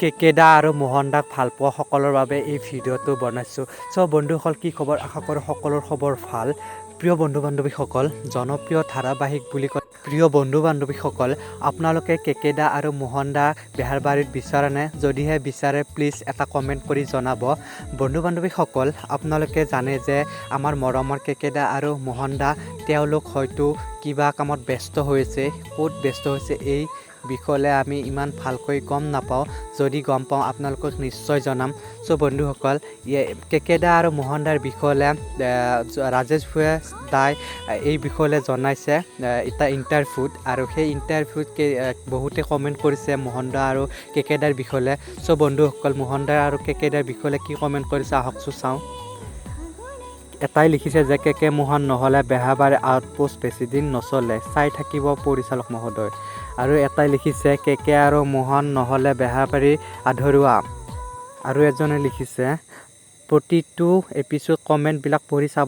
কেকেদা আৰু মোহনদাক ভাল পোৱা সকলৰ বাবে এই ভিডিঅ'টো বনাইছোঁ। চ' বন্ধুসকল কি খবৰ? আশা কৰোঁ সকলৰ খবৰ ভাল। প্ৰিয় বন্ধু বান্ধৱীসকল, জনপ্ৰিয় ধাৰাবাহিক বুলি কয় প্ৰিয় বন্ধু বান্ধৱীসকল, আপোনালোকে কেকেদা আৰু মোহনদা বেহাৰবাৰীত বিচাৰেনে? যদিহে বিচাৰে প্লিজ এটা কমেণ্ট কৰি জনাব। বন্ধু বান্ধৱীসকল, আপোনালোকে জানে যে আমাৰ মৰমৰ কেকেদা আৰু মোহনদা তেওঁলোক হয়তো কিবা কামত ব্যস্ত হৈছে। ক'ত ব্যস্ত হৈছে এই বিষয়ে আমি ইমান ভালকৈ গম নাপাওঁ। যদি গম পাওঁ আপোনালোকক নিশ্চয় জনাম। চ' বন্ধুসকল, কেকেদা আৰু মোহনদাৰ বিষয়ে ৰাজেশ ভূঞা দাই এই বিষয়ে জনাইছে এটা ইণ্টাৰভিউত, আৰু সেই ইণ্টাৰভিউত বহুতে কমেণ্ট কৰিছে মোহনদা আৰু কেকেদাৰ বিষয়ে। চ' বন্ধুসকল, মোহনদা আৰু কেকেদাৰ বিষয়ে কি কমেণ্ট কৰিছে আহকচোন চাওঁ। এটাই লিখিছে যে কেকে মোহন নহ'লে বেহাৰবাৰী আউটপোষ্ট বেছিদিন নচলে, চাই থাকিব পৰিচালক মহোদয়। আৰু এটাই লিখিছে কেকে আৰু মোহন নহ'লে বেহাৰবাৰী আধৰুৱা। আৰু এজনে লিখিছে প্ৰতিটো এপিছ'ড কমেণ্টবিলাক পঢ়ি চাব।